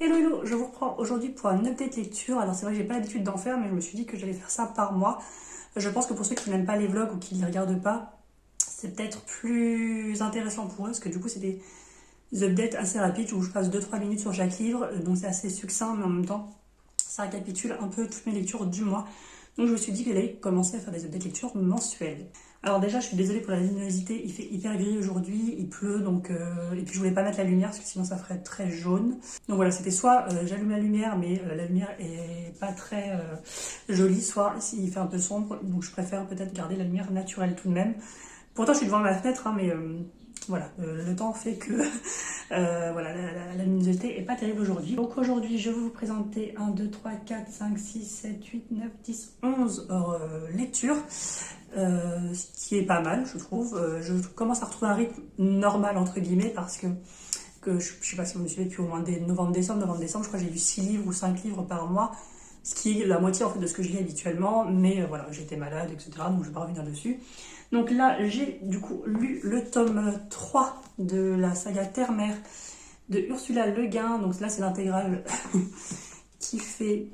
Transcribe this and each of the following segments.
Hello hello, je vous reprends aujourd'hui pour un update lecture. Alors c'est vrai que j'ai pas l'habitude d'en faire, mais je me suis dit que j'allais faire ça par mois. Je pense que pour ceux qui n'aiment pas les vlogs ou qui ne les regardent pas, c'est peut-être plus intéressant pour eux, parce que du coup c'est des updates assez rapides où je passe 2-3 minutes sur chaque livre, donc c'est assez succinct, mais en même temps ça récapitule un peu toutes mes lectures du mois. Donc je me suis dit que j'allais commencer à faire des updates lecture mensuelles. Alors déjà, je suis désolée pour la luminosité, il fait hyper gris aujourd'hui, il pleut, donc et puis je voulais pas mettre la lumière parce que sinon ça ferait très jaune. Donc voilà, c'était soit j'allume la lumière, mais la lumière est pas très jolie, soit il fait un peu sombre, donc je préfère peut-être garder la lumière naturelle tout de même. Pourtant, je suis devant ma fenêtre, hein, mais voilà, le temps fait que voilà, la luminosité est pas terrible aujourd'hui. Donc aujourd'hui, je vais vous présenter 1, 2, 3, 4, 5, 6, 7, 8, 9, 10, 11 lectures. Ce qui est pas mal, je trouve. Je commence à retrouver un rythme normal, entre guillemets, parce que je sais pas si vous me suivez depuis au moins novembre-décembre. Novembre-décembre, je crois que j'ai lu 6 livres ou 5 livres par mois, ce qui est la moitié en fait de ce que je lis habituellement, mais voilà, j'étais malade, etc., donc je vais pas revenir dessus. Donc là, j'ai du coup lu le tome 3 de la saga Terre-Mère de Ursula Le Guin, donc là c'est l'intégrale qui fait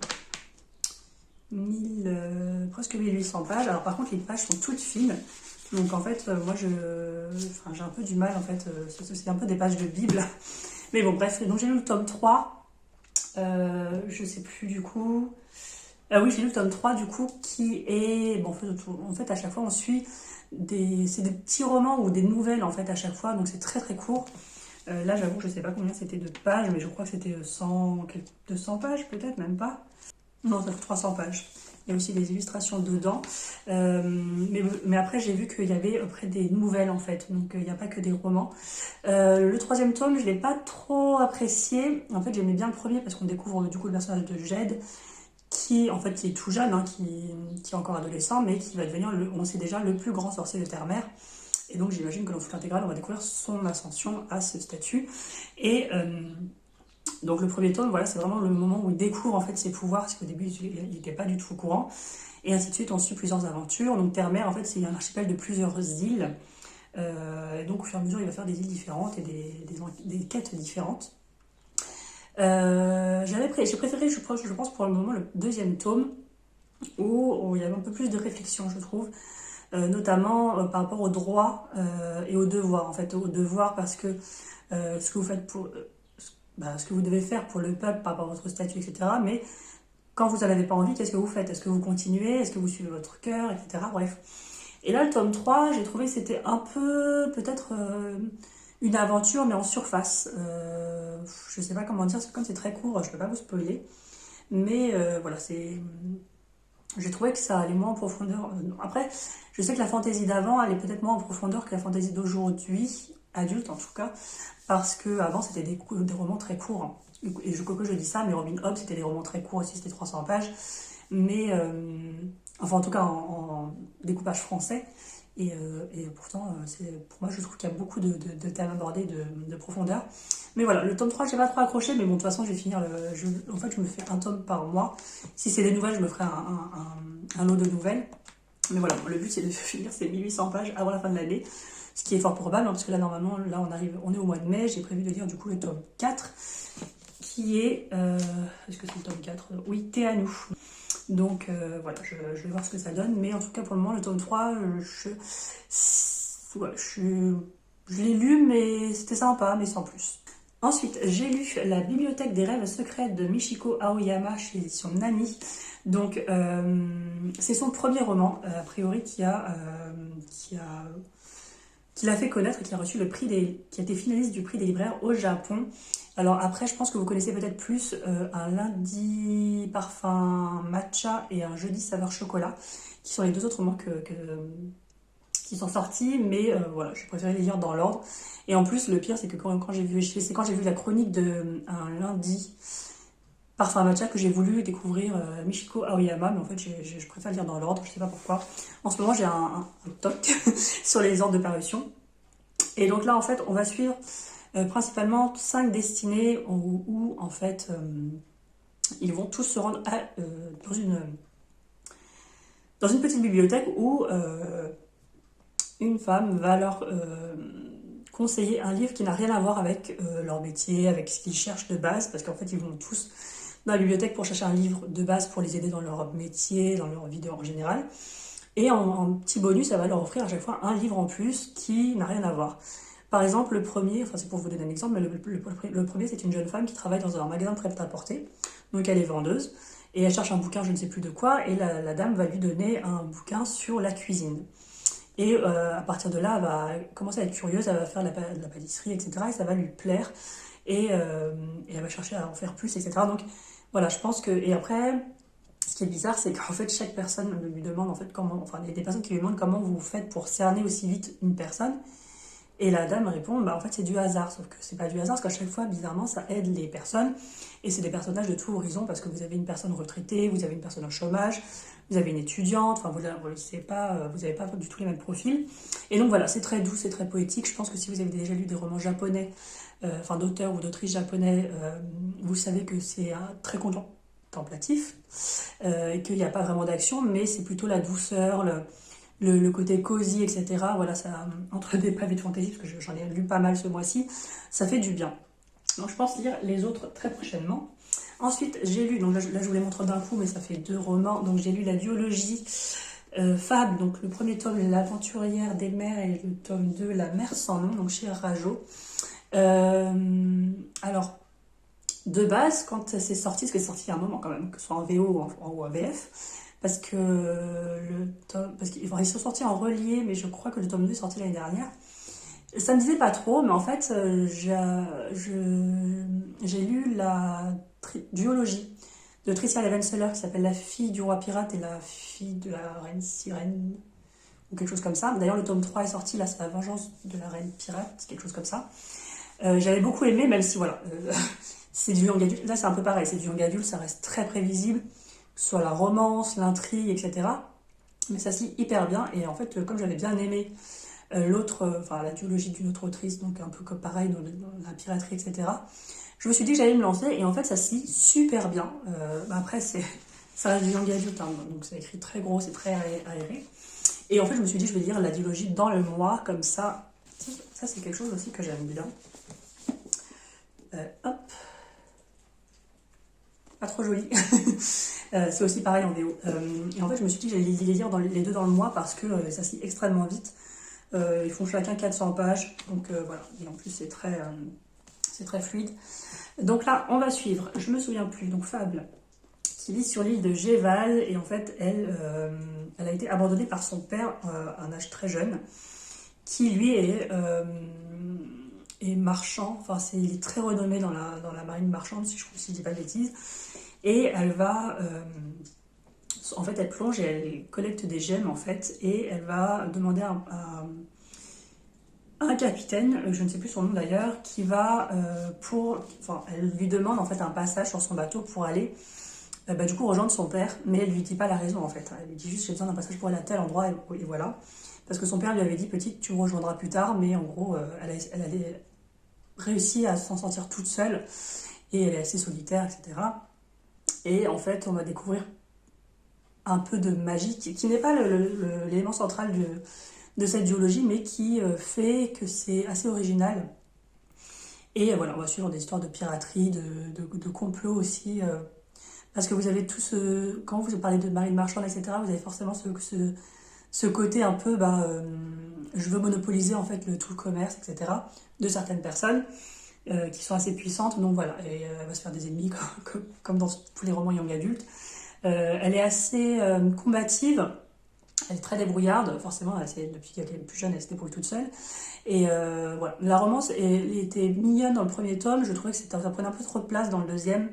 presque 1800 pages. Alors par contre les pages sont toutes fines, donc en fait moi j'ai un peu du mal en fait, c'est un peu des pages de Bible. Mais bon bref, donc j'ai lu le tome 3, je sais plus du coup. Oui, j'ai lu le tome 3 du coup qui est... Bon, en fait à chaque fois on suit c'est des petits romans ou des nouvelles en fait à chaque fois, donc c'est très très court. Là j'avoue je sais pas combien c'était de pages, mais je crois que c'était 200 pages peut-être, même pas. Non, ça fait 300 pages. Il y a aussi des illustrations dedans. Mais après, j'ai vu qu'il y avait après des nouvelles, en fait. Donc, il n'y a pas que des romans. Le troisième tome, je ne l'ai pas trop apprécié. En fait, j'aimais bien le premier parce qu'on découvre du coup le personnage de Jed, qui, en fait, qui est tout jeune, hein, qui est encore adolescent, mais qui va devenir, on sait déjà, le plus grand sorcier de Terre-Mère. Et donc, j'imagine que dans toute l'intégrale, on va découvrir son ascension à ce statut. Et... donc le premier tome, voilà, c'est vraiment le moment où il découvre en fait ses pouvoirs, parce qu'au début il n'était pas du tout au courant. Et ainsi de suite, on suit plusieurs aventures. Donc Terre-Mère, en fait, c'est un archipel de plusieurs îles. Et donc au fur et à mesure, il va faire des îles différentes et des quêtes différentes. J'ai préféré, je pense pour le moment, le deuxième tome, où il y avait un peu plus de réflexion, je trouve. Notamment par rapport aux droits et aux devoirs. En fait, aux devoirs parce que ce que vous faites ce que vous devez faire pour le peuple par rapport à votre statut, etc. Mais quand vous n'en avez pas envie, qu'est-ce que vous faites? Est-ce que vous continuez? Est-ce que vous suivez votre cœur, etc. Bref. Et là, le tome 3, j'ai trouvé que c'était un peu, peut-être, une aventure, mais en surface. Je sais pas comment dire, comme c'est très court, je peux pas vous spoiler. Mais voilà, j'ai trouvé que ça allait moins en profondeur. Après, je sais que la fantaisie d'avant allait peut-être moins en profondeur que la fantaisie d'aujourd'hui, adulte en tout cas, parce que avant c'était des romans très courts. Hein. Et que je dis ça, mais Robin Hobb c'était des romans très courts aussi, c'était 300 pages. Mais, enfin en tout cas en découpage français. Et pourtant, pour moi, je trouve qu'il y a beaucoup de thèmes abordés, de profondeur. Mais voilà, le tome 3, je n'ai pas trop accroché, mais bon, de toute façon, je vais finir en fait, je me fais un tome par mois. Si c'est des nouvelles, je me ferai un lot de nouvelles. Mais voilà, le but, c'est de finir ces 1800 pages avant la fin de l'année. Ce qui est fort probable, hein, parce que là, normalement, là, on est au mois de mai. J'ai prévu de lire, du coup, le tome 4, qui est... est-ce que c'est le tome 4? Oui, Thé à nous. Donc voilà, je vais voir ce que ça donne. Mais en tout cas, pour le moment, le tome 3, je l'ai lu, mais c'était sympa, mais sans plus. Ensuite, j'ai lu La bibliothèque des rêves secrets de Michiko Aoyama chez l'édition Nami. Donc, c'est son premier roman, a priori, qui l'a fait connaître et qui a reçu qui a été finaliste du prix des libraires au Japon. Alors après, je pense que vous connaissez peut-être plus un lundi parfum matcha et un jeudi saveur chocolat, qui sont les deux autres romans qui sont sortis, mais voilà, j'ai préféré les lire dans l'ordre. Et en plus, le pire, c'est que quand j'ai vu la chronique de un lundi parfum matcha que j'ai voulu découvrir Michiko Aoyama, mais en fait, je préfère lire dans l'ordre, je sais pas pourquoi. En ce moment, j'ai un toc sur les ordres de parution. Et donc là, en fait, on va suivre principalement 5 destinées où en fait, ils vont tous se rendre dans une petite bibliothèque où une femme va leur conseiller un livre qui n'a rien à voir avec leur métier, avec ce qu'ils cherchent de base, parce qu'en fait, ils vont tous dans la bibliothèque pour chercher un livre de base pour les aider dans leur métier, dans leur vie en général. Et en petit bonus, ça va leur offrir à chaque fois un livre en plus qui n'a rien à voir. Par exemple, le premier, enfin c'est pour vous donner un exemple, mais le premier c'est une jeune femme qui travaille dans un magasin de prêt-à-porter, donc elle est vendeuse, et elle cherche un bouquin, je ne sais plus de quoi, et la dame va lui donner un bouquin sur la cuisine. Et à partir de là, elle va commencer à être curieuse, elle va faire de la pâtisserie, etc. Et ça va lui plaire, et elle va chercher à en faire plus, etc. Donc voilà, je pense que... Et après, ce qui est bizarre, c'est qu'en fait, chaque personne lui demande, en fait, comment... Enfin, il y a des personnes qui lui demandent comment vous faites pour cerner aussi vite une personne. Et la dame répond, bah en fait c'est du hasard, sauf que c'est pas du hasard, parce qu'à chaque fois, bizarrement, ça aide les personnes, et c'est des personnages de tout horizon, parce que vous avez une personne retraitée, vous avez une personne au chômage, vous avez une étudiante, enfin vous n'avez pas du tout les mêmes profils. Et donc voilà, c'est très doux, c'est très poétique. Je pense que si vous avez déjà lu des romans japonais, enfin d'auteurs ou d'autrices japonais, vous savez que c'est très contemplatif, et qu'il n'y a pas vraiment d'action, mais c'est plutôt la douceur, le côté cosy, etc. Voilà, ça, entre des pavés de fantaisie, parce que j'en ai lu pas mal ce mois-ci, ça fait du bien. Donc je pense lire les autres très prochainement. Ensuite, j'ai lu, donc là je vous les montre d'un coup, mais ça fait 2 romans. Donc j'ai lu la duologie Fable, donc le premier tome, L'aventurière des mers, et le tome 2, La mer sans nom, donc chez Rajo. Alors, de base, quand c'est sorti, parce que c'est sorti il y a un moment quand même, que ce soit en VO ou en VF, parce que ils sont sortis en relié, mais je crois que le tome 2 est sorti l'année dernière. Ça me disait pas trop, mais en fait, j'ai lu la duologie de Tricia Levenseller qui s'appelle La fille du roi pirate et la fille de la reine sirène, ou quelque chose comme ça. D'ailleurs, le tome 3 est sorti, là, c'est La vengeance de la reine pirate, quelque chose comme ça. J'avais beaucoup aimé, même si, voilà, c'est du young adulte. Là, c'est un peu pareil, c'est du young adulte, ça reste très prévisible, que ce soit la romance, l'intrigue, etc. Mais ça se lit hyper bien, et en fait, comme j'avais bien aimé la duologie d'une autre autrice, donc un peu comme pareil dans la piraterie, etc. Je me suis dit que j'allais me lancer, et en fait ça se lit super bien. Après ça reste du young adulte, hein, donc c'est écrit très gros, c'est très aéré. Et en fait je me suis dit je vais lire la duologie dans le mois, comme ça. Ça c'est quelque chose aussi que j'aime bien. Hop. Pas trop joli. C'est aussi pareil en VO. Et en fait je me suis dit que j'allais les lire les deux dans le mois, parce que ça se lit extrêmement vite. Ils font chacun 400 pages, donc voilà. Et en plus, c'est très fluide. Donc là, on va suivre, je me souviens plus, donc Fable, qui vit sur l'île de Géval, et en fait, elle a été abandonnée par son père à un âge très jeune, qui lui est marchand, enfin, il est très renommé dans la marine marchande, si je dis pas de bêtises, et elle va... en fait, elle plonge et elle collecte des gemmes, en fait, et elle va demander à un capitaine, je ne sais plus son nom d'ailleurs, qui va elle lui demande en fait un passage sur son bateau pour aller du coup rejoindre son père, mais elle lui dit pas la raison en fait. Elle lui dit juste j'ai besoin d'un passage pour aller à tel endroit, et voilà. Parce que son père lui avait dit petite tu me rejoindras plus tard, mais en gros elle avait réussi à s'en sortir toute seule, et elle est assez solitaire, etc. Et en fait on va découvrir un peu de magie qui n'est pas l'élément central de cette duologie, mais qui fait que c'est assez original. Et voilà, on va suivre des histoires de piraterie, de complot aussi, parce que vous avez tous, quand vous parlez de marine marchande, etc., vous avez forcément ce côté un peu, je veux monopoliser en fait tout le commerce, etc., de certaines personnes qui sont assez puissantes, donc voilà, et elle va se faire des ennemis comme dans tous les romans young adultes. Elle est assez combative. Elle est très débrouillarde, forcément, depuis qu'elle est plus jeune, elle se débrouille toute seule. Et voilà, la romance était mignonne dans le premier tome, je trouvais que ça prenait un peu trop de place dans le deuxième.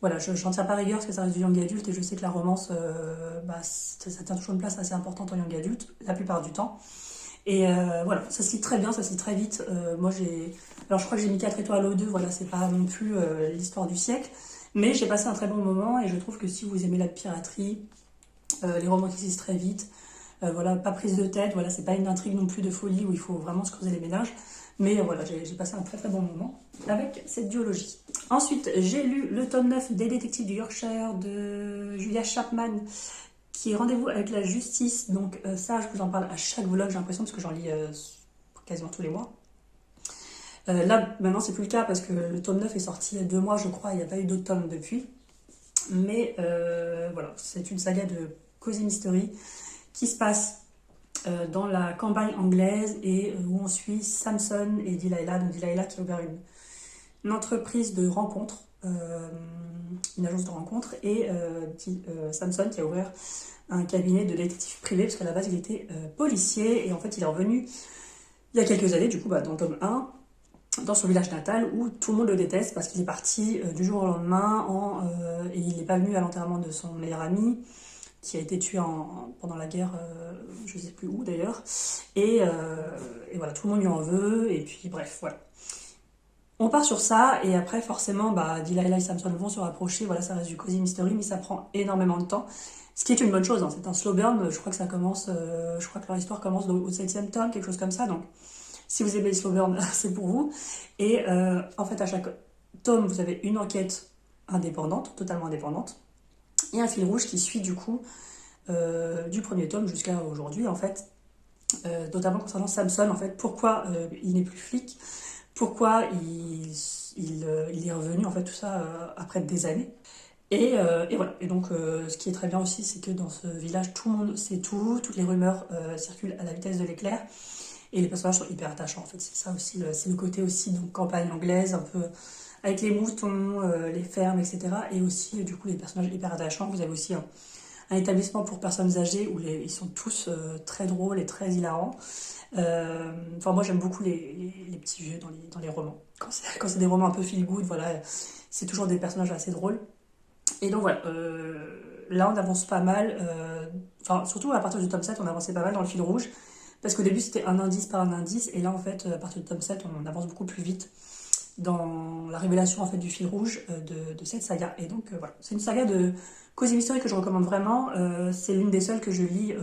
Voilà, je n'en tiens pas rigueur parce que ça reste du young adulte, et je sais que la romance, ça tient toujours une place assez importante en young adulte, la plupart du temps. Et voilà, ça se lit très bien, ça se lit très vite. Alors je crois que j'ai mis 4 étoiles aux 2, voilà, c'est pas non plus l'histoire du siècle, mais j'ai passé un très bon moment, et je trouve que si vous aimez la piraterie, les romans qui se lisent très vite, voilà, pas prise de tête, voilà, c'est pas une intrigue non plus de folie où il faut vraiment se creuser les ménages, mais voilà, j'ai passé un très très bon moment avec cette duologie. Ensuite, j'ai lu le tome 9 des détectives du Yorkshire de Julia Chapman, qui est Rendez-vous avec la justice. Donc ça, je vous en parle à chaque vlog, j'ai l'impression, parce que j'en lis quasiment tous les mois. Là, maintenant, c'est plus le cas parce que le tome 9 est sorti il y a 2 mois, je crois, il n'y a pas eu d'autres tomes depuis. Mais voilà, c'est une saga de Cozy Mystery qui se passe dans la campagne anglaise et où on suit Samson et Delilah. Donc Delilah qui a ouvert une entreprise de rencontres, une agence de rencontres, et Samson qui a ouvert un cabinet de détective privé parce qu'à la base il était policier et en fait il est revenu il y a quelques années, du coup dans le tome 1, dans son village natal où tout le monde le déteste parce qu'il est parti du jour au lendemain et il n'est pas venu à l'enterrement de son meilleur ami qui a été tué pendant la guerre, je sais plus où d'ailleurs, et voilà, tout le monde lui en veut, et puis bref, voilà. On part sur ça, et après forcément, Delilah et Samson vont se rapprocher, voilà, ça reste du Cozy Mystery, mais ça prend énormément de temps, ce qui est une bonne chose, hein. C'est un slow burn, je crois que ça commence, je crois que leur histoire commence au 7e tome, quelque chose comme ça, donc si vous aimez les slow burn, c'est pour vous. Et en fait, à chaque tome, vous avez une enquête indépendante, totalement indépendante, et un fil rouge qui suit du coup du premier tome jusqu'à aujourd'hui en fait, notamment concernant Samson en fait, pourquoi il n'est plus flic, pourquoi il est revenu en fait, tout ça après des années. Et voilà. Et donc, ce qui est très bien aussi, c'est que dans ce village, tout le monde sait tout, toutes les rumeurs circulent à la vitesse de l'éclair, et les personnages sont hyper attachants en fait. C'est ça aussi, c'est le côté aussi donc campagne anglaise, un peu avec les moutons, les fermes, etc. Et aussi, du coup, les personnages hyper attachants. Vous avez aussi un établissement pour personnes âgées où ils sont tous très drôles et très hilarants. Enfin, moi, j'aime beaucoup les petits vieux dans les romans. Quand c'est des romans un peu feel good, voilà, c'est toujours des personnages assez drôles. Et donc voilà, là on avance pas mal, enfin surtout à partir du tome 7 on avançait pas mal dans le fil rouge, parce qu'au début c'était un indice par un indice, et là en fait à partir du tome 7 on avance beaucoup plus vite dans la révélation en fait du fil rouge de cette saga. Et donc voilà, c'est une saga de Cozy Mystery que je recommande vraiment, c'est l'une des seules que je lis,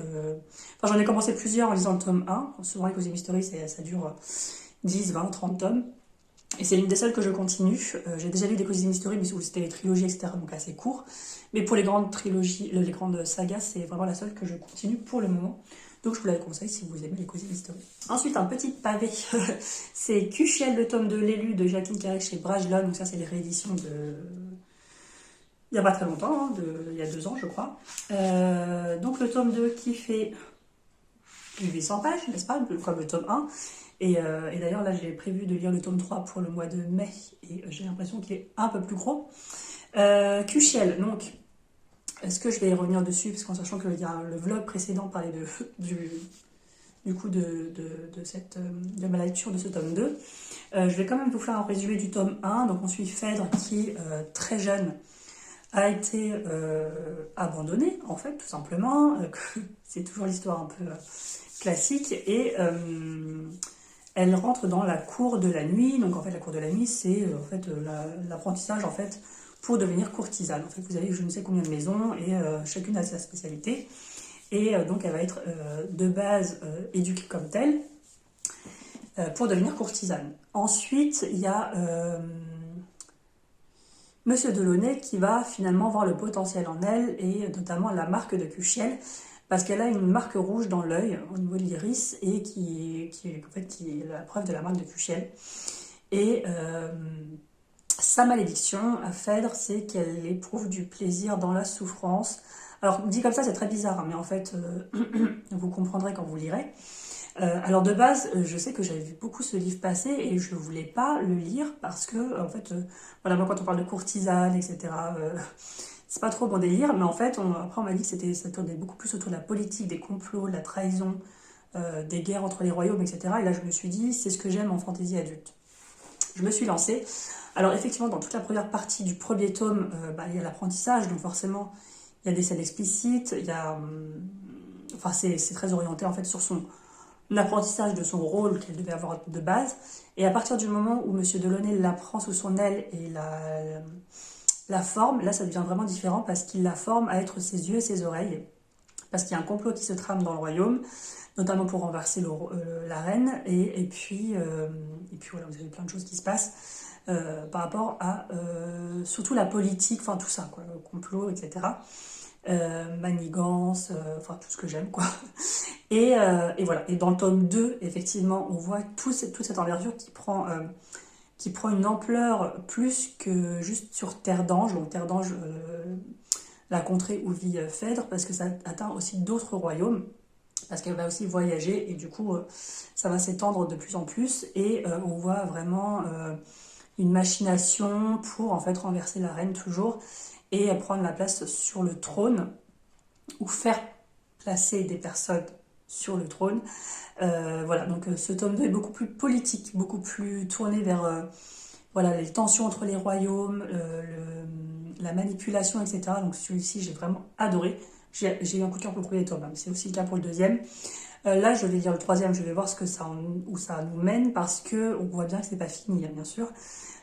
enfin j'en ai commencé plusieurs en lisant le tome 1, souvent les Cozy Mystery ça dure 10, 20, 30 tomes. Et c'est l'une des seules que je continue. J'ai déjà lu des Cozy Mystery, mais où c'était les trilogies, etc., donc assez court. Mais pour les grandes trilogies, les grandes sagas, c'est vraiment la seule que je continue pour le moment. Donc je vous la conseille si vous aimez les Cozy Mystery. Ensuite, un petit pavé. C'est Cuchiel, le tome de l'élu de Jacqueline Carré chez Brajlon. Donc ça, c'est les rééditions de... Il n'y a pas très longtemps, hein, il y a 2 ans, je crois. Donc le tome 2 qui fait 800 pages, n'est-ce pas, comme le tome 1. Et d'ailleurs, là, j'ai prévu de lire le tome 3 pour le mois de mai, et j'ai l'impression qu'il est un peu plus gros. Cuchiel, donc, est-ce que je vais y revenir dessus, parce qu'en sachant que le vlog précédent parlait du coup de ma lecture de ce tome 2. Je vais quand même vous faire un résumé du tome 1. Donc on suit Phèdre qui, très jeune, a été abandonnée, en fait, tout simplement. C'est toujours l'histoire un peu classique. Et elle rentre dans la cour de la nuit. Donc en fait, la cour de la nuit, c'est en fait l'apprentissage en fait pour devenir courtisane. En fait, vous avez je ne sais combien de maisons et chacune a sa spécialité. Et donc elle va être de base éduquée comme telle pour devenir courtisane. Ensuite, il y a Monsieur Delaunay qui va finalement voir le potentiel en elle, et notamment la marque de Cuchiel, parce qu'elle a une marque rouge dans l'œil au niveau de l'iris, et qui est la preuve de la marque de Cuchiel. Et sa malédiction à Phèdre, c'est qu'elle éprouve du plaisir dans la souffrance. Alors dit comme ça c'est très bizarre, hein, mais en fait vous comprendrez quand vous lirez. Alors de base, je sais que j'avais vu beaucoup ce livre passer et je ne voulais pas le lire parce que, en fait, voilà, moi quand on parle de courtisane, etc., c'est pas trop mon délire, mais en fait, après on m'a dit que ça tournait beaucoup plus autour de la politique, des complots, de la trahison, des guerres entre les royaumes, etc. Et là je me suis dit, c'est ce que j'aime en fantaisie adulte. Je me suis lancée. Alors effectivement, dans toute la première partie du premier tome, il y a l'apprentissage, donc forcément, il y a des scènes explicites, il y a... enfin, c'est très orienté en fait sur l'apprentissage de son rôle qu'elle devait avoir de base. Et à partir du moment où Monsieur Delaunay la prend sous son aile et la forme, là ça devient vraiment différent parce qu'il la forme à être ses yeux et ses oreilles. Parce qu'il y a un complot qui se trame dans le royaume, notamment pour renverser la reine. Et puis voilà, vous avez plein de choses qui se passent par rapport à surtout la politique, enfin tout ça, quoi, le complot, etc. Manigance, enfin tout ce que j'aime, quoi. Et voilà. Et dans le tome 2, effectivement, on voit toute cette envergure qui prend une ampleur plus que juste sur Terre d'Ange. Donc Terre d'Ange, la contrée où vit Phèdre, parce que ça atteint aussi d'autres royaumes, parce qu'elle va aussi voyager, et du coup, ça va s'étendre de plus en plus, et on voit vraiment une machination pour en fait renverser la reine toujours, et prendre la place sur le trône, ou faire placer des personnes sur le trône. Voilà, donc ce tome 2 est beaucoup plus politique, beaucoup plus tourné vers voilà, les tensions entre les royaumes, la manipulation, etc. Donc celui-ci, j'ai vraiment adoré. J'ai eu un coup de cœur pour le premier tome, hein, mais c'est aussi le cas pour le deuxième. Là, je vais lire le troisième, je vais voir où ça nous mène, parce que on voit bien que c'est pas fini, hein, bien sûr.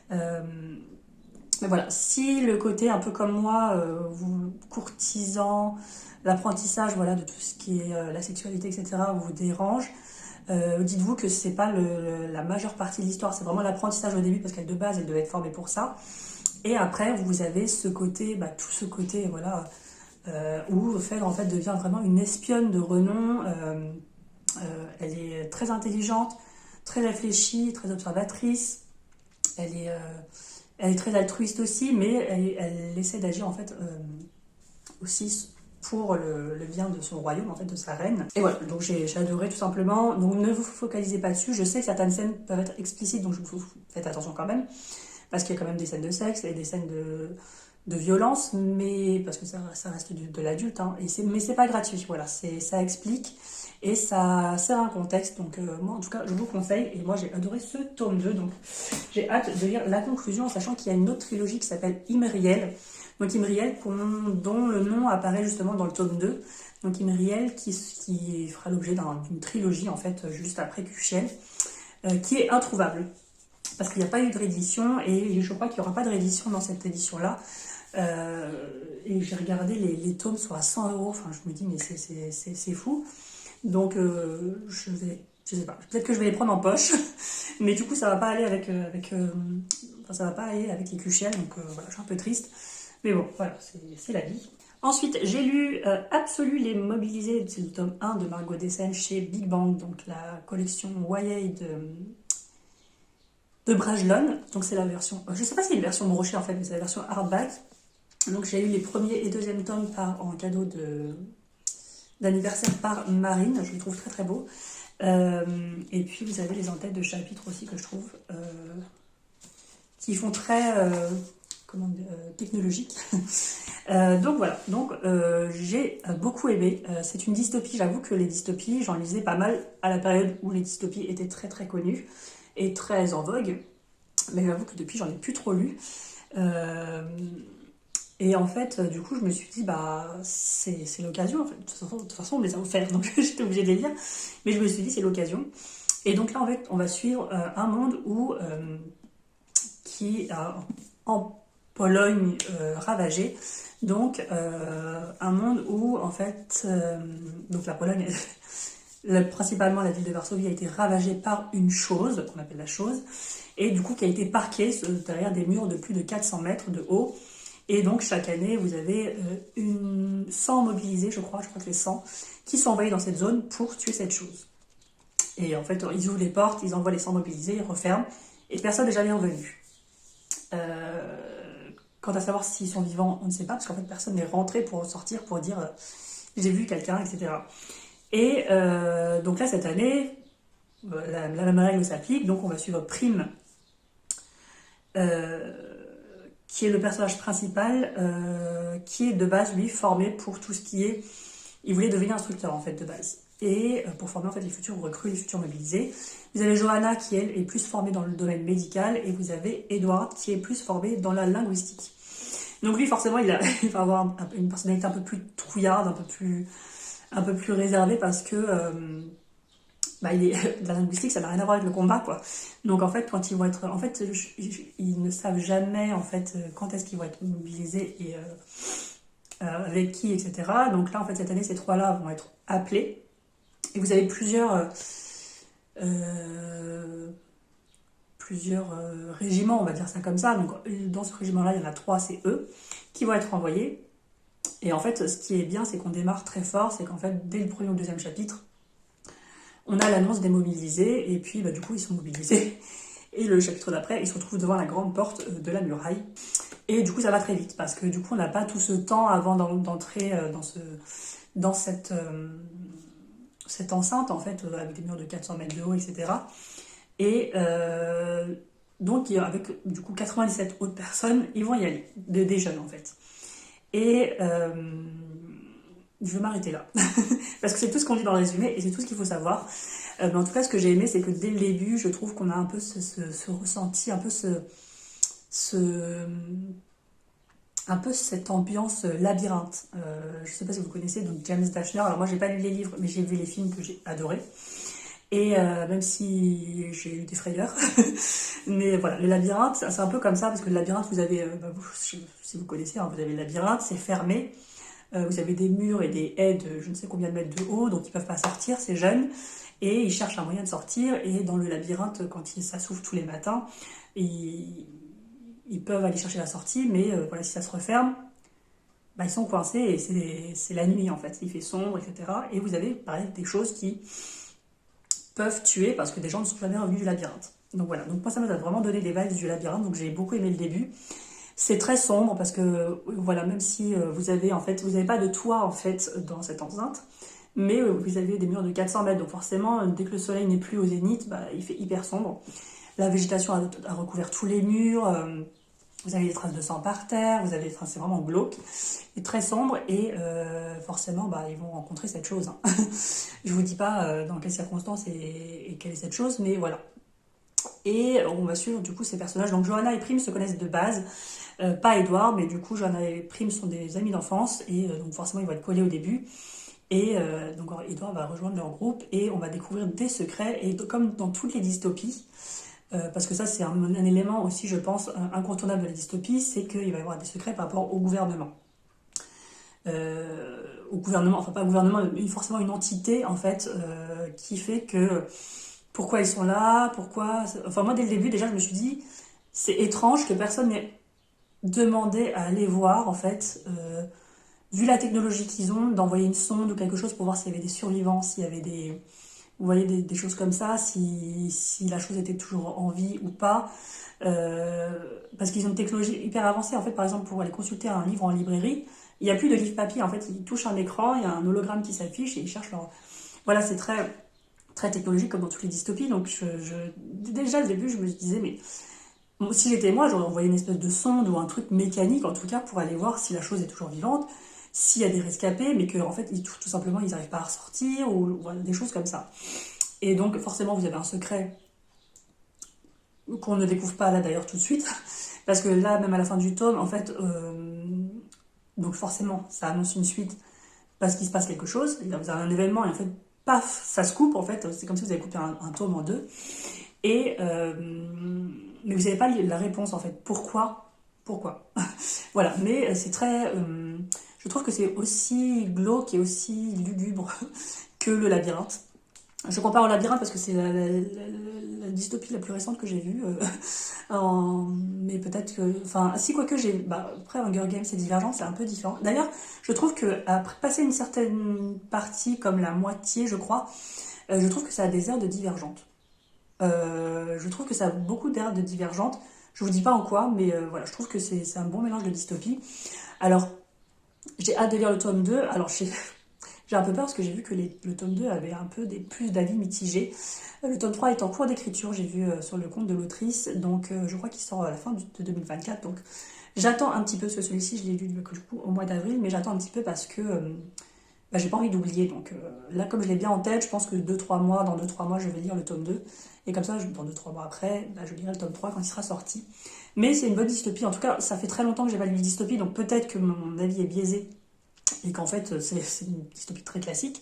Mais voilà, si le côté un peu comme moi, vous courtisant, l'apprentissage, voilà, de tout ce qui est la sexualité, etc., vous dérange, dites-vous que c'est pas la majeure partie de l'histoire, c'est vraiment l'apprentissage au début, parce qu'elle de base, elle devait être formée pour ça. Et après, vous avez ce côté, tout ce côté, voilà, où Phèdre en fait devient vraiment une espionne de renom. Elle est très intelligente, très réfléchie, très observatrice. Elle est, euh, elle est très altruiste aussi, mais elle essaie d'agir en fait aussi pour le bien de son royaume, en fait, de sa reine. Et voilà, donc j'ai adoré tout simplement. Donc ne vous focalisez pas dessus. Je sais que certaines scènes peuvent être explicites, donc faites attention quand même, parce qu'il y a quand même des scènes de sexe et des scènes de violence, mais parce que ça reste de l'adulte, hein, mais c'est pas gratuit, voilà, ça explique et ça sert un contexte, donc moi en tout cas je vous conseille, et moi j'ai adoré ce tome 2, donc j'ai hâte de lire la conclusion, en sachant qu'il y a une autre trilogie qui s'appelle Imriel, donc Imriel dont le nom apparaît justement dans le tome 2, donc Imriel qui fera l'objet d'une trilogie en fait juste après Cuchel, qui est introuvable, parce qu'il n'y a pas eu de réédition, et je crois qu'il n'y aura pas de réédition dans cette édition-là. Et j'ai regardé, les tomes sont à 100 euros, enfin je me dis mais c'est fou. Donc je sais pas, peut-être que je vais les prendre en poche, mais du coup ça va pas aller enfin, ça va pas aller avec les Cuchel, donc voilà, je suis un peu triste. Mais bon, voilà, c'est la vie. Ensuite, j'ai lu Absolu les Mobilisés, c'est le tome 1 de Margot Dessen chez Big Bang, donc la collection YA de Brajlon. Donc c'est la version, je sais pas si c'est une version brochée en fait, mais c'est la version hardback. Donc j'ai eu les premiers et deuxième tomes en cadeau d'anniversaire par Marine, je le trouve très très beau. Et puis vous avez les en-têtes de chapitres aussi que je trouve qui font très technologique. Donc voilà, j'ai beaucoup aimé. C'est une dystopie, j'avoue que les dystopies, j'en lisais pas mal à la période où les dystopies étaient très très connues et très en vogue. Mais j'avoue que depuis, j'en ai plus trop lu. Et en fait, du coup, je me suis dit, c'est l'occasion. En fait. De toute façon, on me les a offerts, donc j'étais obligée de les lire. Mais je me suis dit, c'est l'occasion. Et donc là, en fait, on va suivre un monde qui en Pologne ravagée. Donc, un monde où, en fait, donc la Pologne, principalement la ville de Varsovie, a été ravagée par une chose, qu'on appelle la chose, et du coup, qui a été parquée derrière des murs de plus de 400 mètres de haut. Et donc, chaque année, vous avez 100 mobilisés, je crois que c'est 100, qui sont envoyés dans cette zone pour tuer cette chose. Et en fait, ils ouvrent les portes, ils envoient les 100 mobilisés, ils referment, et personne n'est jamais revenu. Quant à savoir s'ils sont vivants, on ne sait pas, parce qu'en fait, personne n'est rentré pour sortir, pour dire j'ai vu quelqu'un, etc. Et donc là, cette année, la même règle s'applique, donc on va suivre Prime, qui est le personnage principal, qui est de base, lui, formé pour tout ce qui est... Il voulait devenir instructeur, en fait, de base. Et pour former, en fait, les futurs recrues, les futurs mobilisés. Vous avez Johanna, qui, elle, est plus formée dans le domaine médical, et vous avez Edward, qui est plus formé dans la linguistique. Donc lui, forcément, il va avoir une personnalité un peu plus trouillarde, un peu plus réservée, parce que... la linguistique, ça n'a rien à voir avec le combat, quoi. Donc en fait, quand ils vont être, en fait, ils ne savent jamais en fait quand est-ce qu'ils vont être mobilisés et avec qui, etc. Donc là, en fait, cette année, ces trois-là vont être appelés. Et vous avez plusieurs régiments, on va dire ça comme ça. Donc dans ce régiment-là, il y en a 3, c'est eux qui vont être envoyés. Et en fait, ce qui est bien, c'est qu'on démarre très fort, c'est qu'en fait, dès le premier ou le deuxième chapitre, on a l'annonce des mobilisés, et puis bah, du coup ils sont mobilisés. Et le chapitre d'après, ils se retrouvent devant la grande porte de la muraille. Et du coup ça va très vite, parce que du coup on n'a pas tout ce temps avant d'entrer dans cette enceinte, en fait, avec des murs de 400 mètres de haut, etc. Et donc avec du coup 97 autres personnes, ils vont y aller, des jeunes en fait. Et je vais m'arrêter là. Parce que c'est tout ce qu'on dit dans le résumé et c'est tout ce qu'il faut savoir. Mais en tout cas, ce que j'ai aimé, c'est que dès le début, je trouve qu'on a un peu ce ressenti, un peu cette ambiance labyrinthe. Je sais pas si vous connaissez donc James Dashner. Alors moi, j'ai pas lu les livres, mais j'ai vu les films que j'ai adorés. Et même si j'ai eu des frayeurs, mais voilà, le labyrinthe, c'est un peu comme ça, parce que le labyrinthe, vous avez, si vous connaissez, hein, vous avez le labyrinthe, c'est fermé. Vous avez des murs et des haies de je ne sais combien de mètres de haut, donc ils peuvent pas sortir, c'est jeune, et ils cherchent un moyen de sortir, et dans le labyrinthe, quand ça s'ouvre tous les matins, ils peuvent aller chercher la sortie, mais voilà, si ça se referme, bah, ils sont coincés, et c'est la nuit en fait, il fait sombre, etc. Et vous avez, pareil, des choses qui peuvent tuer, parce que des gens ne sont jamais revenus du labyrinthe. Donc voilà, donc moi ça m'a vraiment donné des vibes du labyrinthe, donc j'ai beaucoup aimé le début. C'est très sombre parce que voilà, même si vous avez en fait, vous n'avez pas de toit en fait dans cette enceinte, mais vous avez des murs de 400 mètres, donc forcément dès que le soleil n'est plus au zénith, bah, il fait hyper sombre. La végétation a recouvert tous les murs, vous avez des traces de sang par terre, enfin, c'est vraiment glauque et très sombre, et forcément bah, ils vont rencontrer cette chose. Hein. Je vous dis pas dans quelles circonstances et quelle est cette chose, mais voilà. Et on va suivre du coup ces personnages. Donc Johanna et Prim se connaissent de base, pas Edward, mais du coup Johanna et Prim sont des amis d'enfance, et donc forcément ils vont être collés au début. Et donc Edward va rejoindre leur groupe, et on va découvrir des secrets, et comme dans toutes les dystopies, parce que ça c'est un élément aussi je pense incontournable de la dystopie, c'est qu'il va y avoir des secrets par rapport au gouvernement. Au gouvernement, enfin pas au gouvernement, mais forcément une entité en fait qui fait que pourquoi ils sont là, pourquoi... Enfin moi dès le début déjà je me suis dit c'est étrange que personne n'ait demandé à aller voir en fait, vu la technologie qu'ils ont, d'envoyer une sonde ou quelque chose pour voir s'il y avait des survivants, s'il y avait des... Vous voyez des choses comme ça, si la chose était toujours en vie ou pas. Parce qu'ils ont une technologie hyper avancée. En fait, par exemple, pour aller consulter un livre en librairie, il n'y a plus de livre papier. En fait, ils touchent un écran, il y a un hologramme qui s'affiche et ils cherchent leur... Voilà, c'est très, très technologique comme dans toutes les dystopies. Donc, déjà, au début, je me disais, mais si j'étais moi, j'aurais envoyé une espèce de sonde ou un truc mécanique, en tout cas, pour aller voir si la chose est toujours vivante, s'il y a des rescapés, mais qu'en fait, tout simplement, ils n'arrivent pas à ressortir, ou voilà, des choses comme ça. Et donc, forcément, vous avez un secret qu'on ne découvre pas là, d'ailleurs, tout de suite, parce que là, même à la fin du tome, en fait, donc forcément, ça annonce une suite, parce qu'il se passe quelque chose, vous avez un événement, et en fait, paf, ça se coupe, en fait, c'est comme si vous avez coupé un tome en deux, et... mais vous n'avez pas la réponse, en fait. Pourquoi Voilà, mais c'est très... je trouve que c'est aussi glauque et aussi lugubre que le labyrinthe. Je compare au labyrinthe parce que c'est la dystopie la plus récente que j'ai vue. Mais peut-être que... Enfin, si, quoique j'ai... Bah, après, Hunger Games et Divergente, c'est un peu différent. D'ailleurs, je trouve qu'après passer une certaine partie, comme la moitié, je crois, je trouve que ça a des airs de Divergente. Je trouve que ça a beaucoup d'air de Divergente. Je vous dis pas en quoi, mais voilà, je trouve que c'est un bon mélange de dystopie. Alors, j'ai hâte de lire le tome 2. Alors, j'ai un peu peur parce que j'ai vu que le tome 2 avait un peu plus d'avis mitigés. Le tome 3 est en cours d'écriture, j'ai vu sur le compte de l'autrice. Donc, je crois qu'il sort à la fin de 2024. Donc, j'attends un petit peu, parce que celui-ci, je l'ai lu du coup, au mois d'avril, mais j'attends un petit peu parce que bah, j'ai pas envie d'oublier. Donc, là, comme je l'ai bien en tête, je pense que dans 2-3 mois, je vais lire le tome 2. Et comme ça, dans 2-3 mois après, bah, je lirai le tome 3 quand il sera sorti. Mais c'est une bonne dystopie. En tout cas, ça fait très longtemps que j'ai pas lu une dystopie, donc peut-être que mon avis est biaisé et qu'en fait, c'est une dystopie très classique.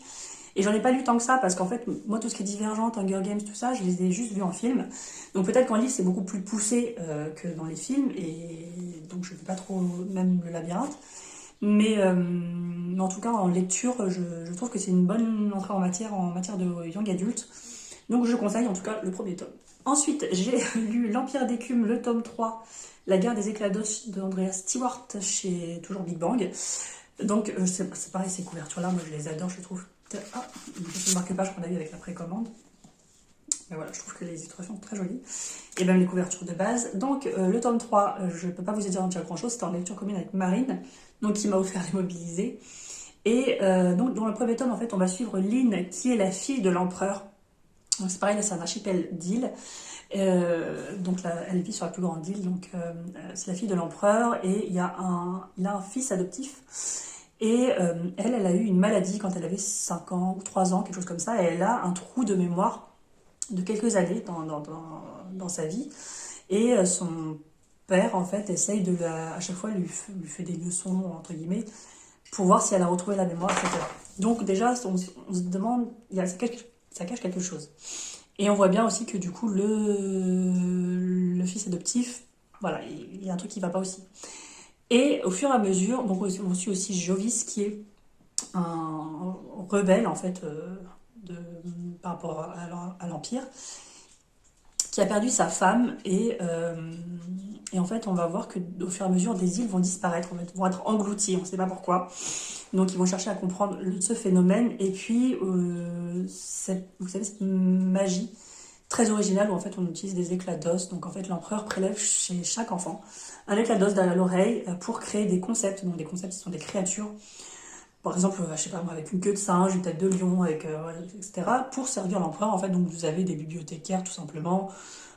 Et j'en ai pas lu tant que ça, parce qu'en fait, moi, tout ce qui est Divergente, Hunger Games, tout ça, je les ai juste vus en film. Donc peut-être qu'en livre, c'est beaucoup plus poussé que dans les films, et donc je ne fais pas trop même le labyrinthe. Mais en tout cas, en lecture, je trouve que c'est une bonne entrée en matière de young adulte. Donc je conseille en tout cas le premier tome. Ensuite, j'ai lu L'Empire d'écume, le tome 3, La guerre des éclats d'os de Andrea Stewart chez toujours Big Bang. Donc c'est pareil, ces couvertures-là, moi je les adore, je trouve Ah, je ne marque pas, je crois qu'on a eu avec la précommande. Mais voilà, je trouve que les illustrations sont très jolies. Et même les couvertures de base. Donc, le tome 3, je ne peux pas vous dire grand chose, c'était en lecture commune avec Marine, donc qui m'a offert les mobilisés. Et donc, dans le premier tome, en fait, on va suivre Lynn, qui est la fille de l'empereur. Donc, c'est pareil, là, c'est un archipel d'îles. Donc, là, elle vit sur la plus grande île, donc c'est la fille de l'empereur, et il a un fils adoptif. Et elle a eu une maladie quand elle avait 5 ans ou 3 ans, quelque chose comme ça, et elle a un trou de mémoire de quelques années dans sa vie. Et son père, en fait, essaye à chaque fois, lui fait des leçons, entre guillemets, pour voir si elle a retrouvé la mémoire, etc. Donc déjà, on se demande, ça cache quelque chose. Et on voit bien aussi que du coup, le fils adoptif, voilà, il y a un truc qui va pas aussi. Et au fur et à mesure, donc on suit aussi Jovis, qui est un rebelle, en fait, de, par rapport à l'Empire, qui a perdu sa femme et en fait on va voir que au fur et à mesure des îles vont disparaître, vont être englouties, on ne sait pas pourquoi. Donc ils vont chercher à comprendre ce phénomène et puis vous savez cette magie très originale où en fait on utilise des éclats d'os. Donc en fait l'empereur prélève chez chaque enfant un éclat d'os derrière l'oreille pour créer des concepts. Donc des concepts qui sont des créatures. Par exemple, je sais pas moi, avec une queue de singe, une tête de lion, etc. Pour servir l'empereur, en fait, donc vous avez des bibliothécaires tout simplement,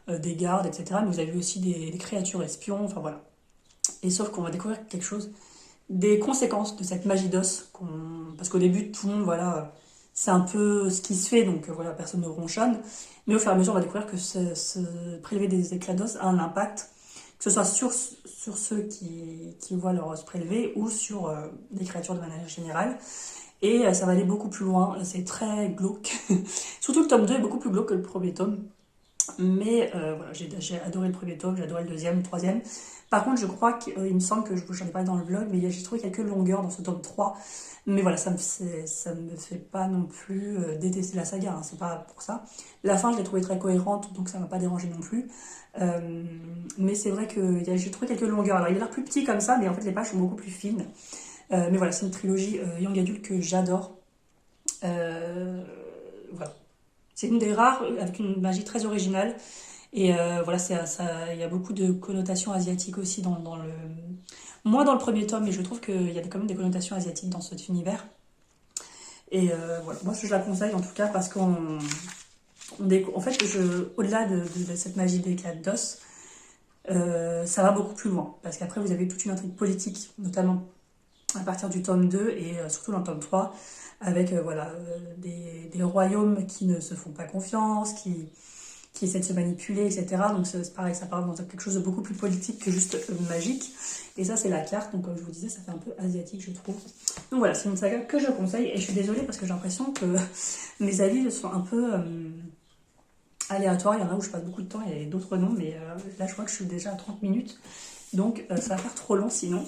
des gardes, etc. Mais vous avez aussi des créatures espions, enfin voilà. Et sauf qu'on va découvrir quelque chose, des conséquences de cette magie d'os, parce qu'au début, tout le monde, voilà, c'est un peu ce qui se fait, donc voilà, personne ne ronchonne. Mais au fur et à mesure, on va découvrir que prélever des éclats d'os a un impact, que ce soit sur ceux qui voient leur os prélevé ou sur les créatures de manière générale. Et ça va aller beaucoup plus loin, c'est très glauque. Surtout le tome 2 est beaucoup plus glauque que le premier tome. Mais voilà, j'ai adoré le premier tome, j'ai adoré le deuxième, le troisième. Par contre, je crois qu'il me semble que j'en ai parlé dans le vlog, mais j'ai trouvé quelques longueurs dans ce tome 3. Mais voilà, ça me fait pas non plus détester la saga, hein, c'est pas pour ça. La fin, je l'ai trouvée très cohérente, donc ça m'a pas dérangé non plus. Mais c'est vrai que j'ai trouvé quelques longueurs. Alors, il a l'air plus petit comme ça, mais en fait, les pages sont beaucoup plus fines. Mais voilà, c'est une trilogie Young Adult que j'adore. Voilà. C'est une des rares avec une magie très originale. Et voilà, il y a beaucoup de connotations asiatiques aussi dans le. Moins dans le premier tome, mais je trouve qu'il y a quand même des connotations asiatiques dans cet univers. Et voilà, moi je la conseille en tout cas parce en fait, au-delà de cette magie d'éclat d'os, ça va beaucoup plus loin. Parce qu'après, vous avez toute une intrigue politique, notamment à partir du tome 2 et surtout dans le tome 3, avec voilà, des royaumes qui ne se font pas confiance, qui essaient de se manipuler, etc. Donc c'est pareil, ça part dans quelque chose de beaucoup plus politique que juste magique. Et ça, c'est la carte. Donc comme je vous disais, ça fait un peu asiatique, je trouve. Donc voilà, c'est une saga que je conseille. Et je suis désolée parce que j'ai l'impression que mes avis sont un peu aléatoires. Il y en a où je passe beaucoup de temps et d'autres non. Mais là, je crois que je suis déjà à 30 minutes. Donc ça va faire trop long sinon.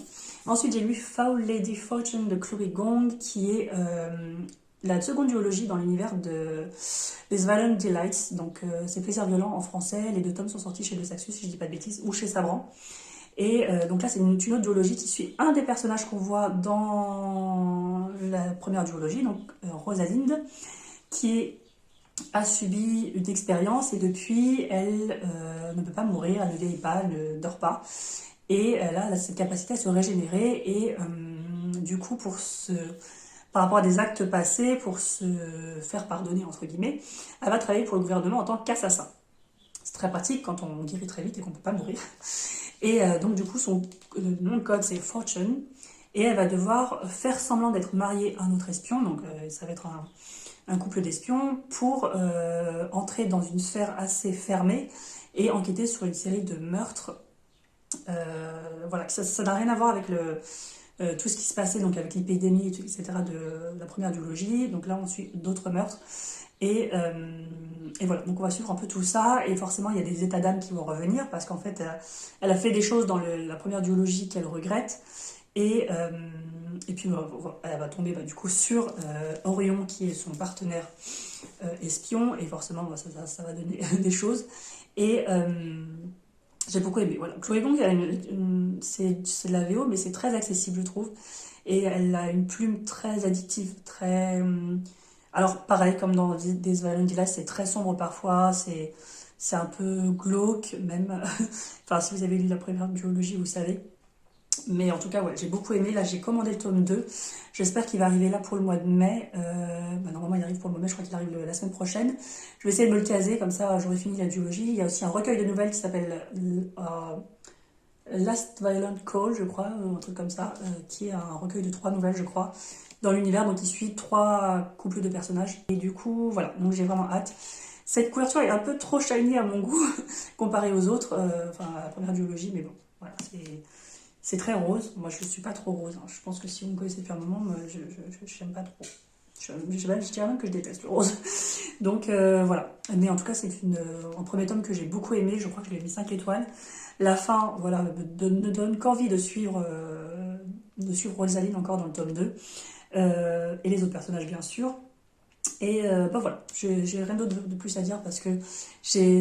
Ensuite, j'ai lu Foul Lady Fortune de Chloé Gong, qui est la seconde duologie dans l'univers des Violent Delights. Donc c'est Plaisir violent en français. Les 2 tomes sont sortis chez Le Saxus, si je dis pas de bêtises, ou chez Sabran. Et donc là, c'est une autre duologie qui suit un des personnages qu'on voit dans la première duologie, donc Rosalind, qui a subi une expérience et depuis, elle ne peut pas mourir, elle ne vieillit pas, elle ne dort pas. Et elle a cette capacité à se régénérer et du coup, par rapport à des actes passés, pour se faire pardonner, entre guillemets, elle va travailler pour le gouvernement en tant qu'assassin. C'est très pratique quand on guérit très vite et qu'on ne peut pas mourir. Et donc du coup, son nom de code, c'est Fortune. Et elle va devoir faire semblant d'être mariée à un autre espion, donc ça va être un couple d'espions, pour entrer dans une sphère assez fermée et enquêter sur une série de meurtres. Voilà, ça n'a rien à voir avec tout ce qui se passait donc avec l'épidémie, etc. de la première duologie. Donc là, on suit d'autres meurtres. Et voilà, donc on va suivre un peu tout ça. Et forcément, il y a des états d'âme qui vont revenir parce qu'en fait, elle a fait des choses dans la première duologie qu'elle regrette. Et puis, elle va tomber du coup sur Orion, qui est son partenaire espion. Et forcément, ça va donner des choses. Et j'ai beaucoup aimé. Voilà. Chloé Gong, c'est de la VO, mais c'est très accessible, je trouve. Et elle a une plume très addictive, très. Alors pareil, comme dans Des Violent Dealers, c'est très sombre parfois, c'est un peu glauque même. Enfin, si vous avez lu la première biologie, vous savez. Mais en tout cas, ouais, j'ai beaucoup aimé. Là, j'ai commandé le tome 2. J'espère qu'il va arriver là pour le mois de mai. Normalement, il arrive pour le mois de mai. Je crois qu'il arrive la semaine prochaine. Je vais essayer de me le caser. Comme ça, j'aurai fini la duologie. Il y a aussi un recueil de nouvelles qui s'appelle Last Violent Call, je crois, ou un truc comme ça, qui est un recueil de 3 nouvelles, je crois, dans l'univers. Donc, il suit 3 couples de personnages. Et du coup, voilà. Donc, j'ai vraiment hâte. Cette couverture est un peu trop shiny à mon goût, comparée aux autres. Enfin, à la première duologie. Mais bon, voilà, c'est très rose. Moi, je ne suis pas trop rose, hein. Je pense que si vous me connaissez depuis un moment, moi, je n'aime pas trop. Je dirais même que je déteste le rose. Donc voilà. Mais en tout cas, c'est un premier tome que j'ai beaucoup aimé. Je crois que je lui ai mis 5 étoiles. La fin, voilà, ne donne qu'envie de suivre Rosaline encore dans le tome 2. Et les autres personnages, bien sûr. Et bah voilà, j'ai rien d'autre de plus à dire parce que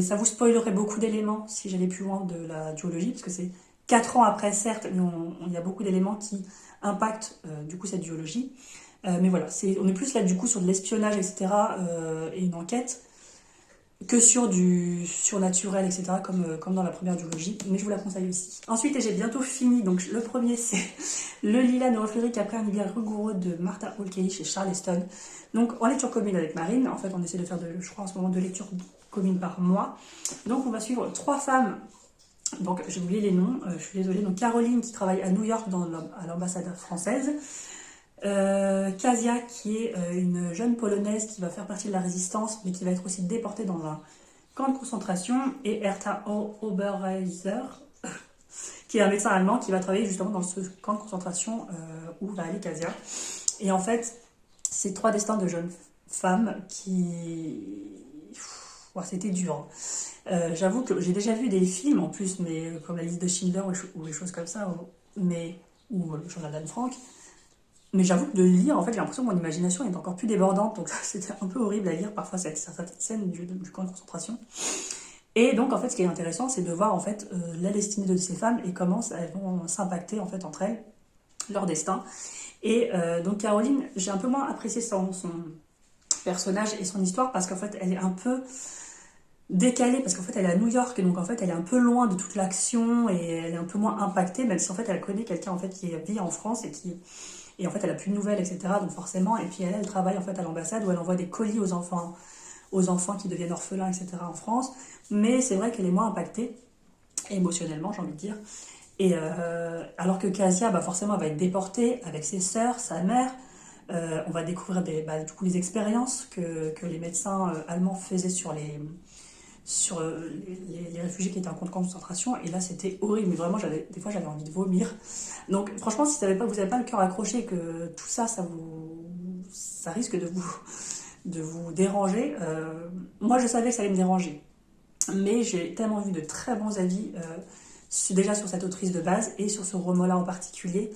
ça vous spoilerait beaucoup d'éléments si j'allais plus loin de la duologie, parce que c'est 4 ans après, certes, mais il y a beaucoup d'éléments qui impactent du coup cette duologie. Mais voilà, on est plus là du coup sur de l'espionnage, etc. Et une enquête, que sur du surnaturel, etc., comme dans la première duologie, mais je vous la conseille aussi. Ensuite, et j'ai bientôt fini, donc le premier c'est Le Lilas neurophérique après un hiver rigoureux de Martha Hall Kelly chez Charleston. Donc en lecture commune avec Marine, en fait on essaie de faire, je crois en ce moment, 2 lectures communes par mois. Donc on va suivre 3 femmes, donc j'ai oublié les noms, je suis désolée. Donc Caroline qui travaille à New York à l'ambassade française. Kasia qui est une jeune polonaise qui va faire partie de la résistance mais qui va être aussi déportée dans un camp de concentration, et Hertha Oberreiser qui est un médecin allemand qui va travailler justement dans ce camp de concentration où va aller Kasia. Et en fait, c'est 3 destins de jeunes femmes qui... Ouais, c'était dur. J'avoue que j'ai déjà vu des films en plus, mais comme La Liste de Schindler ou des choses comme ça, ou Le Journal d'Anne Frank. Mais j'avoue que de le lire, en fait, j'ai l'impression que mon imagination est encore plus débordante, donc c'était un peu horrible à lire parfois certaines scènes du camp de concentration. Et donc, en fait, ce qui est intéressant, c'est de voir en fait la destinée de ces femmes et comment elles vont s'impacter en fait entre elles, leur destin. Et donc Caroline, j'ai un peu moins apprécié son personnage et son histoire parce qu'en fait, elle est un peu décalée, parce qu'en fait, elle est à New York, et donc en fait, elle est un peu loin de toute l'action et elle est un peu moins impactée, même si en fait, elle connaît quelqu'un en fait qui vit en France et en fait, elle a plus de nouvelles, etc. Donc forcément, et puis elle travaille en fait à l'ambassade où elle envoie des colis aux enfants qui deviennent orphelins, etc. en France. Mais c'est vrai qu'elle est moins impactée, émotionnellement, j'ai envie de dire. Et alors que Kasia, bah forcément, elle va être déportée avec ses sœurs, sa mère. On va découvrir du coup, les expériences que les médecins allemands faisaient sur les réfugiés qui étaient en camp de concentration. Et là, c'était horrible. Mais vraiment, des fois, j'avais envie de vomir. Donc, franchement, si vous n'avez pas le cœur accroché, que tout ça, ça risque de vous déranger. Moi, je savais que ça allait me déranger. Mais j'ai tellement vu de très bons avis déjà sur cette autrice de base et sur ce roman-là en particulier.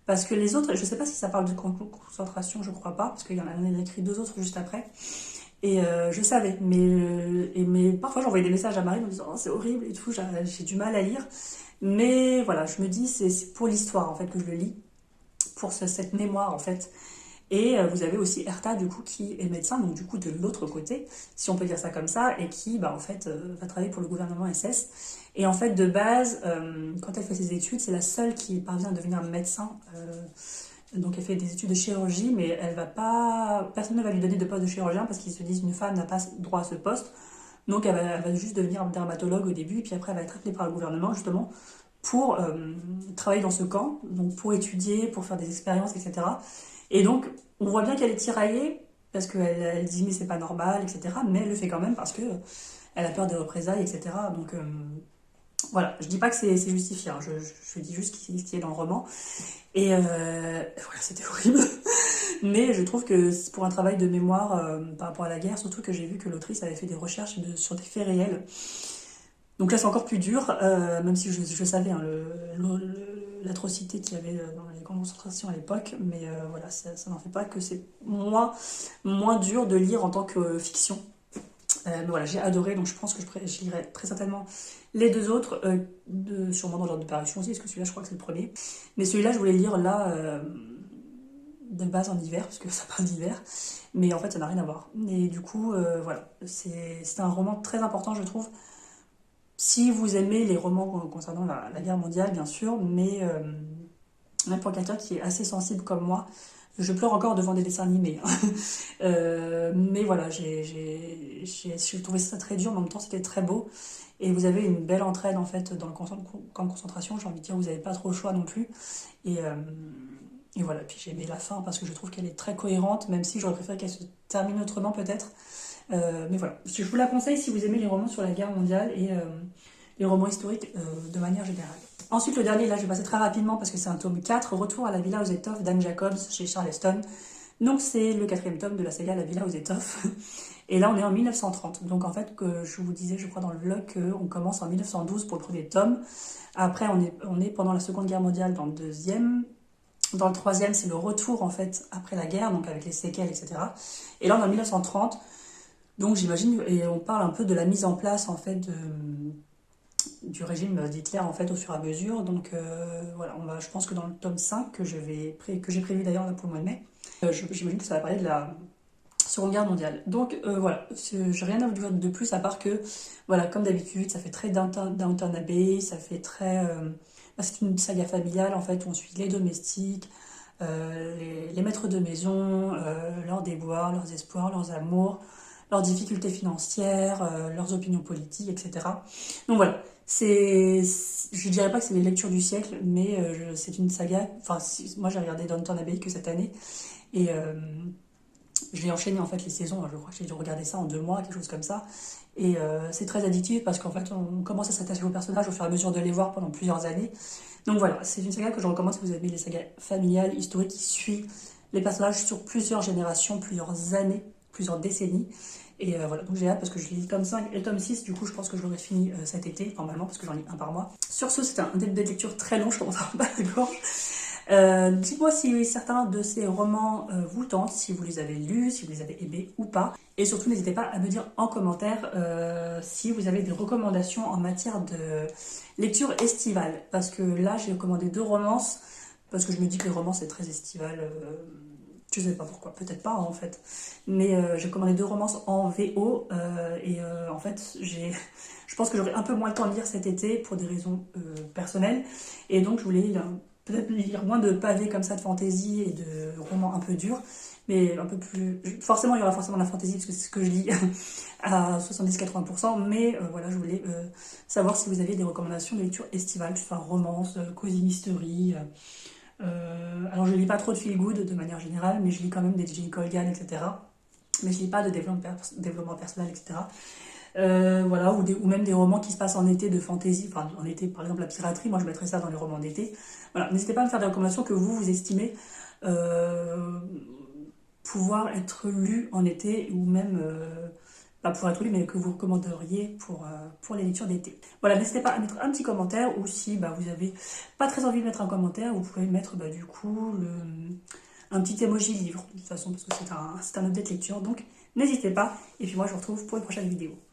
Parce que les autres, je ne sais pas si ça parle de concentration, je ne crois pas, parce qu'il y en a écrit 2 autres juste après. Et je savais, mais parfois j'envoyais des messages à Marie en me disant oh, c'est horrible et tout, j'ai du mal à lire. Mais voilà, je me dis c'est pour l'histoire en fait que je le lis, pour cette mémoire en fait. Et vous avez aussi Hertha du coup qui est médecin, donc du coup de l'autre côté, si on peut dire ça comme ça, et qui en fait va travailler pour le gouvernement SS. Et en fait de base, quand elle fait ses études, c'est la seule qui parvient à devenir médecin. Donc elle fait des études de chirurgie, mais personne ne va lui donner de poste de chirurgien parce qu'ils se disent une femme n'a pas droit à ce poste. Donc elle va juste devenir dermatologue au début, et puis après elle va être appelée par le gouvernement justement pour travailler dans ce camp, donc pour étudier, pour faire des expériences, etc. Et donc on voit bien qu'elle est tiraillée parce qu'elle dit mais c'est pas normal, etc. Mais elle le fait quand même parce que elle a peur des représailles, etc. Donc voilà, je dis pas que c'est justifié, hein. Je dis juste ce qui est dans le roman. Et voilà, c'était horrible. Mais je trouve que c'est pour un travail de mémoire par rapport à la guerre, surtout que j'ai vu que l'autrice avait fait des recherches sur des faits réels. Donc là, c'est encore plus dur, même si je savais hein, l'atrocité qu'il y avait dans les camps de concentration à l'époque. Mais voilà, ça n'en fait pas que c'est moins dur de lire en tant que fiction. Mais voilà, j'ai adoré, donc je pense que je lirai très certainement les 2 autres, sûrement dans l'ordre de parution aussi, parce que celui-là, je crois que c'est le premier. Mais celui-là, je voulais lire là, de base en hiver, parce que ça parle d'hiver, mais en fait ça n'a rien à voir. Et du coup, voilà, c'est un roman très important, je trouve, si vous aimez les romans concernant la guerre mondiale, bien sûr, mais même pour quelqu'un qui est assez sensible comme moi, je pleure encore devant des dessins animés, hein. Mais voilà, j'ai trouvé ça très dur, mais en même temps c'était très beau. Et vous avez une belle entraide en fait dans le camp de concentration, j'ai envie de dire, vous n'avez pas trop le choix non plus. Et, euh, et voilà, puis j'ai aimé la fin parce que je trouve qu'elle est très cohérente, même si j'aurais préféré qu'elle se termine autrement peut-être. Mais voilà, je vous la conseille si vous aimez les romans sur la guerre mondiale et les romans historiques de manière générale. Ensuite, le dernier, là je vais passer très rapidement parce que c'est un tome 4, Retour à la Villa aux Étoffes d'Anne Jacobs chez Charleston. Donc c'est le quatrième tome de la saga La Villa aux Étoffes. Et là on est en 1930. Donc en fait, que je vous disais, je crois dans le vlog, qu'on commence en 1912 pour le premier tome. Après on est pendant la Seconde Guerre mondiale dans le deuxième. Dans le troisième, c'est le retour en fait après la guerre, donc avec les séquelles, etc. Et là on est en 1930. Donc j'imagine, et on parle un peu de la mise en place en fait du régime d'Hitler en fait au fur et à mesure. Donc voilà, je pense que dans le tome 5 que j'ai prévu d'ailleurs là pour le mois de mai, j'imagine que ça va parler de la Seconde Guerre mondiale. Donc voilà, j'ai rien à vous dire de plus à part que voilà, comme d'habitude, ça fait très Downton Abbey, ça fait très c'est une saga familiale en fait où on suit les domestiques, les maîtres de maison, leurs déboires, leurs espoirs, leurs amours, leurs difficultés financières, leurs opinions politiques, etc. Donc voilà, je dirais pas que c'est les lectures du siècle, mais c'est une saga. Enfin, moi j'ai regardé Downton Abbey que cette année et j'ai enchaîné en fait les saisons. Je crois que j'ai dû regarder ça en 2 mois, quelque chose comme ça. Et c'est très addictif parce qu'en fait on commence à s'attacher aux personnages au fur et à mesure de les voir pendant plusieurs années. Donc voilà, c'est une saga que je recommande si vous aimez les sagas familiales, historiques, qui suit les personnages sur plusieurs générations, plusieurs années, plusieurs décennies. Et voilà, donc j'ai hâte parce que je lis le tome 5 et le tome 6, du coup je pense que je l'aurai fini cet été, normalement, parce que j'en lis un par mois. Sur ce, c'était un début de lecture très long, je commence à avoir la gorge. Dites-moi si certains de ces romans vous tentent, si vous les avez lus, si vous les avez aimés ou pas. Et surtout, n'hésitez pas à me dire en commentaire si vous avez des recommandations en matière de lecture estivale. Parce que là, j'ai recommandé 2 romances, parce que je me dis que les romances c'est très estival. Je sais pas pourquoi, peut-être pas en fait. Mais j'ai commandé 2 romances en VO et en fait, je pense que j'aurai un peu moins le temps de lire cet été pour des raisons personnelles. Et donc, je voulais peut-être lire moins de pavés comme ça de fantaisie et de romans un peu durs, mais un peu plus. Forcément, il y aura forcément de la fantaisie parce que c'est ce que je lis à 70-80%. Mais voilà, je voulais savoir si vous aviez des recommandations de lecture estivale, que ce soit romance, cosy mystery. Alors je lis pas trop de feel good de manière générale, mais je lis quand même des Jane Colgan, etc. Mais je lis pas de développement personnel, etc. Voilà, ou même des romans qui se passent en été de fantasy, enfin en été par exemple la piraterie, moi je mettrais ça dans les romans d'été. Voilà, n'hésitez pas à me faire des recommandations que vous estimez pouvoir être lus en été ou même pas pour être lus mais que vous recommanderiez pour les lectures d'été. Voilà, n'hésitez pas à mettre un petit commentaire ou si vous avez pas très envie de mettre un commentaire, vous pouvez mettre du coup un petit emoji livre de toute façon parce que c'est un update lecture donc n'hésitez pas et puis moi je vous retrouve pour une prochaine vidéo.